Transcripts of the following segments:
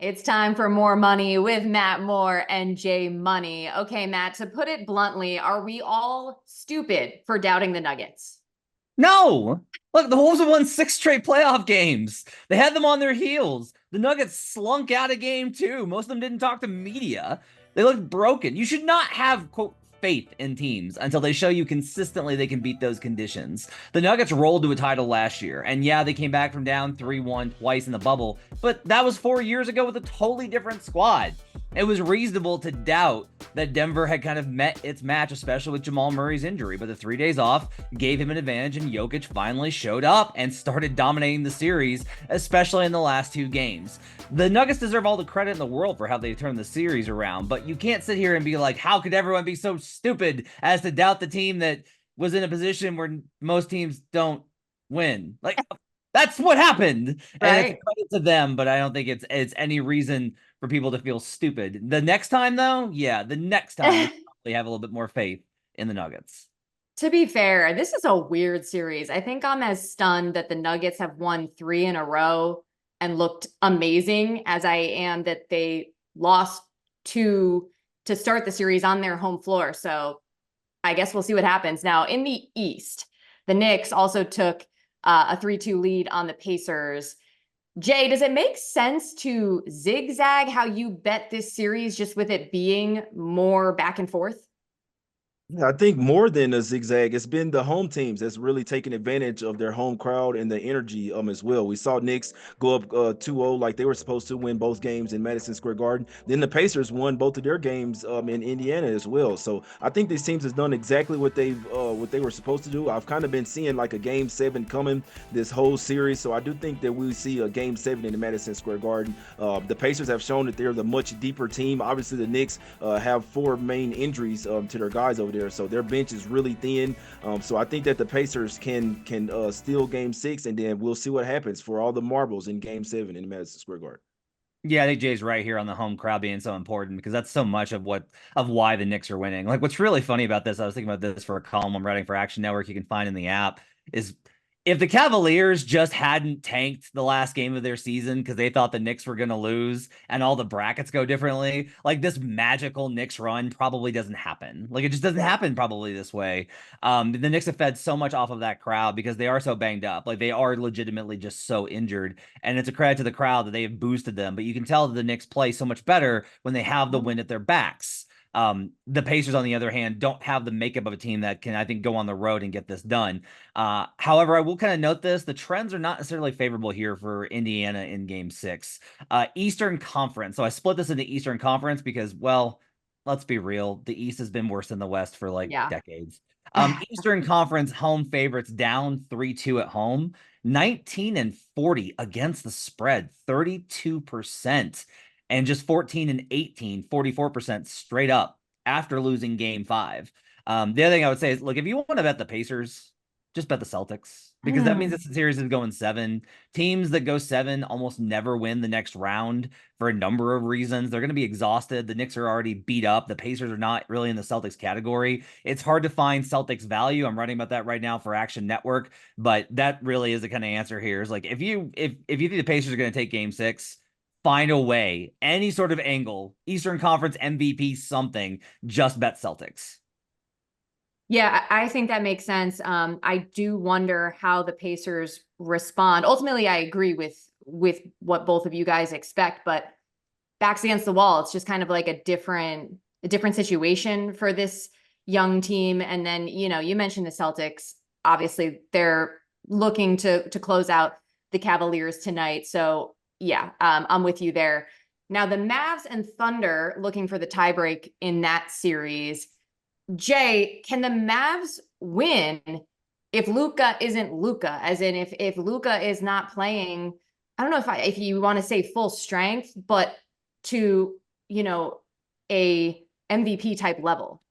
It's time for more money with Matt Moore and Jay Money. Okay, Matt, to put it bluntly, are we all stupid for doubting the Nuggets? No! Look, the Wolves have won 6 straight playoff games. They had them on their heels. The Nuggets slunk out of game 2. Most of them didn't talk to media. They looked broken. You should not have, quote, faith in teams until they show you consistently they can beat those conditions. The Nuggets rolled to a title last year, and yeah, they came back from down 3-1 twice in the bubble, but that was 4 years ago with a totally different squad. It was reasonable to doubt that Denver had kind of met its match, especially with Jamal Murray's injury, but the 3 days off gave him an advantage, and Jokic finally showed up and started dominating the series, especially in the last 2 games. The Nuggets deserve all the credit in the world for how they turned the series around, but you can't sit here and be like, how could everyone be so stupid as to doubt the team that was in a position where most teams don't win? Like, that's what happened, and it's a Right. credit to them, but I don't think it's any reason for people to feel stupid. The next time, though, yeah, the next time we probably have a little bit more faith in the Nuggets. To be fair, this is a weird series. I think I'm as stunned that the Nuggets have won 3 in a row and looked amazing as I am that they lost two to start the series on their home floor. So I guess we'll see what happens. Now, in the East, the Knicks also took a 3-2 lead on the Pacers. Jay, does it make sense to zigzag how you bet this series just with it being more back and forth? Yeah, I think more than a zigzag, it's been the home teams that's really taken advantage of their home crowd and the energy as well. We saw Knicks go up 2-0 like they were supposed to win both games in Madison Square Garden. Then the Pacers won both of their games in Indiana as well. So I think these teams has done exactly what they were supposed to do. I've kind of been seeing like a game 7 coming this whole series. So I do think that we see a game 7 in the Madison Square Garden. The Pacers have shown that they're the much deeper team. Obviously the Knicks have 4 main injuries to their guys over there. So their bench is really thin. So I think that the Pacers can steal Game 6, and then we'll see what happens for all the marbles in Game 7 in Madison Square Garden. Yeah, I think Jay's right here on the home crowd being so important because that's so much of why the Knicks are winning. Like, what's really funny about this, I was thinking about this for a column I'm writing for Action Network you can find in the app, is if the Cavaliers just hadn't tanked the last game of their season because they thought the Knicks were going to lose and all the brackets go differently, like this magical Knicks run probably doesn't happen. Like, it just doesn't Yeah. happen probably this way. The Knicks have fed so much off of that crowd because they are so banged up. Like, they are legitimately just so injured, and it's a credit to the crowd that they have boosted them. But you can tell that the Knicks play so much better when they have the win at their backs. The Pacers, on the other hand, don't have the makeup of a team that can, I think, go on the road and get this done. However, I will kind of note this. The trends are not necessarily favorable here for Indiana in game 6. Eastern Conference. So I split this into Eastern Conference because, well, let's be real. The East has been worse than the West for like Yeah. decades. Eastern Conference home favorites down 3-2 at home, 19-40 against the spread, 32%, and just 14-18, 44% straight up after losing game 5. The other thing I would say is, look, if you want to bet the Pacers, just bet the Celtics because that means Mm. that the series is going 7. Teams that go 7 almost never win the next round for a number of reasons. They're going to be exhausted. The Knicks are already beat up. The Pacers are not really in the Celtics category. It's hard to find Celtics value. I'm writing about that right now for Action Network, but that really is the kind of answer here. Is like if you think the Pacers are going to take game 6, find a way, any sort of angle, Eastern Conference MVP, something, just bet Celtics. Yeah, I think that makes sense. I do wonder how the Pacers respond. Ultimately, I agree with what both of you guys expect, but backs against the wall, it's just kind of like a different situation for this young team. And then, you mentioned the Celtics. Obviously, they're looking to close out the Cavaliers tonight. So yeah, I'm with you there. Now the Mavs and Thunder looking for the tiebreak in that series. Jay, can the Mavs win if Luka isn't Luka? As in, if Luka is not playing, I don't know if you want to say full strength, but to you know a MVP type level.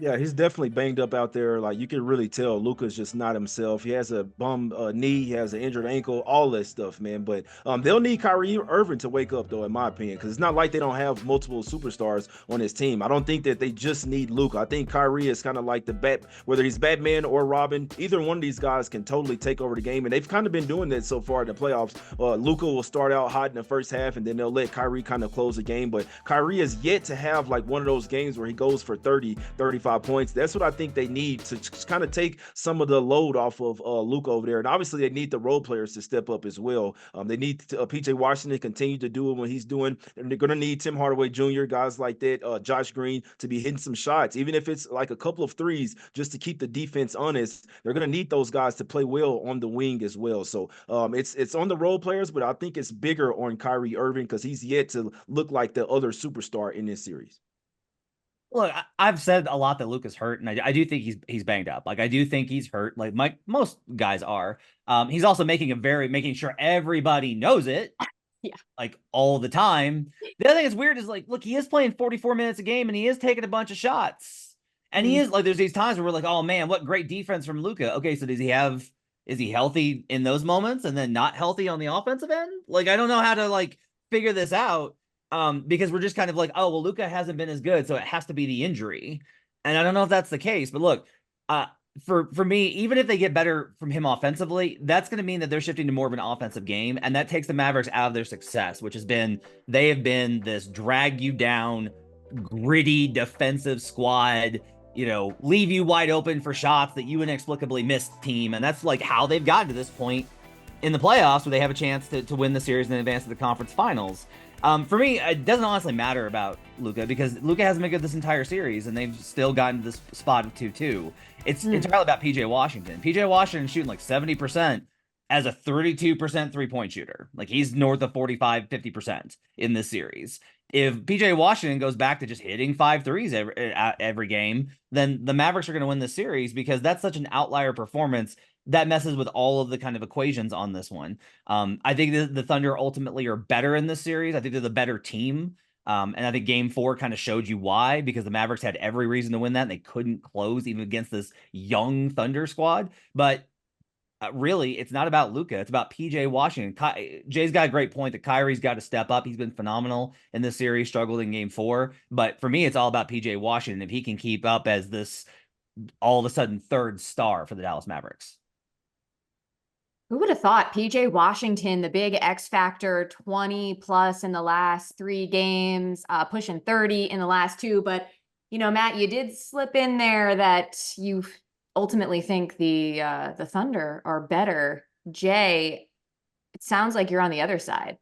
Yeah, he's definitely banged up out there. Like you can really tell Luka's just not himself. He has a bum knee, he has an injured ankle, all that stuff, man. But they'll need Kyrie Irving to wake up, though, in my opinion, because it's not like they don't have multiple superstars on his team. I don't think that they just need Luka. I think Kyrie is kind of like the bat, whether he's Batman or Robin. Either one of these guys can totally take over the game, and they've kind of been doing that so far in the playoffs. Luka will start out hot in the first half, and then they'll let Kyrie kind of close the game. But Kyrie is yet to have like one of those games where he goes for 30, 35 points. That's what I think they need to kind of take some of the load off of Luka over there. And obviously, they need the role players to step up as well. They need PJ Washington to continue to do what he's doing. And they're going to need Tim Hardaway Jr., guys like that, Josh Green, to be hitting some shots, even if it's like a couple of threes, just to keep the defense honest. They're going to need those guys to play well on the wing as well. So it's on the role players, but I think it's bigger on Kyrie Irving because he's yet to look like the other superstar in this series. Look, I've said a lot that Luka's hurt, and I do think he's banged up. Like I do think he's hurt, like most guys are. He's also making sure everybody knows it, Yeah, like all the time. The other thing that's weird is like, look, he is playing 44 minutes a game, and he is taking a bunch of shots, and he is like, there's these times where we're like, oh man, what great defense from Luka. Okay, so is he healthy in those moments, and then not healthy on the offensive end? Like I don't know how to like figure this out. Because we're just kind of like, oh, well, Luka hasn't been as good, so it has to be the injury. And I don't know if that's the case, but look, for me, even if they get better from him offensively, that's going to mean that they're shifting to more of an offensive game, and that takes the Mavericks out of their success, which has been, they have been this drag you down, gritty defensive squad, leave you wide open for shots that you inexplicably missed team. And that's like how they've gotten to this point in the playoffs where they have a chance to win the series and advance to the conference finals. For me, it doesn't honestly matter about Luka because Luka hasn't been good this entire series, and they've still gotten to this spot of 2-2. It's entirely about PJ Washington. PJ Washington shooting like 70% as a 32% three-point shooter. Like he's north of 45, 50% in this series. If PJ Washington goes back to just hitting 5 threes every game, then the Mavericks are going to win this series because that's such an outlier performance that messes with all of the kind of equations on this one. I think the Thunder ultimately are better in this series. I think they're the better team. And I think game 4 kind of showed you why, because the Mavericks had every reason to win that, and they couldn't close even against this young Thunder squad. But really, it's not about Luka. It's about PJ Washington. Jay's got a great point that Kyrie's got to step up. He's been phenomenal in this series, struggled in game 4. But for me, it's all about PJ Washington. If he can keep up as this all of a sudden third star for the Dallas Mavericks. Who would have thought PJ Washington, the big X factor, 20 plus in the last 3 games, pushing 30 in the last 2. But, Matt, you did slip in there that you ultimately think the Thunder are better. Jay, it sounds like you're on the other side.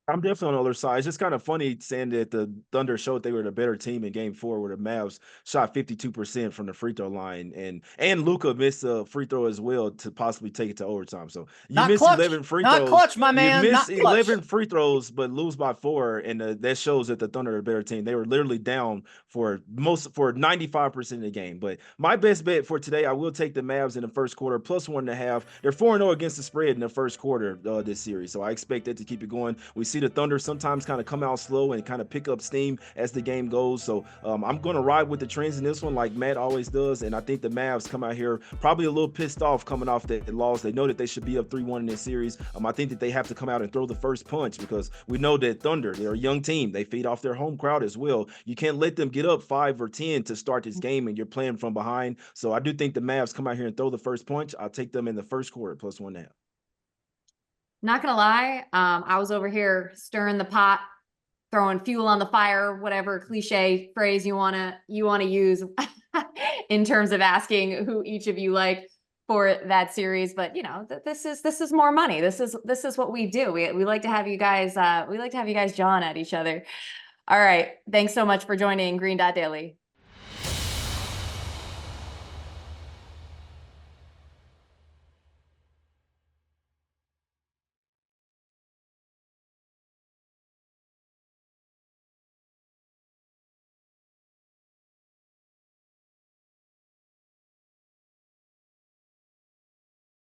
I'm definitely on the other side. It's just kind of funny saying that the Thunder showed they were the better team in game 4 where the Mavs shot 52% from the free throw line. And Luka missed a free throw as well to possibly take it to overtime. So you missed 11 free throws. Not clutch, my man. You missed 11 free throws, but lose by 4. And that shows that the Thunder are a better team. They were literally down for 95% of the game. But my best bet for today, I will take the Mavs in the first quarter, plus 1.5. They're 4-0 against the spread in the first quarter this series. So I expect that to keep it going. We see the Thunder sometimes kind of come out slow and kind of pick up steam as the game goes. So I'm going to ride with the trends in this one like Matt always does. And I think the Mavs come out here probably a little pissed off coming off that loss. They know that they should be up 3-1 in this series. I think that they have to come out and throw the first punch because we know that Thunder, they're a young team. They feed off their home crowd as well. You can't let them get up 5 or 10 to start this game and you're playing from behind. So I do think the Mavs come out here and throw the first punch. I'll take them in the first quarter plus 1.5. Not gonna lie, I was over here stirring the pot, throwing fuel on the fire, whatever cliche phrase you wanna use in terms of asking who each of you like for that series. But this is more money. This is what we do. We like to have you guys jawing at each other. All right, thanks so much for joining Green Dot Daily.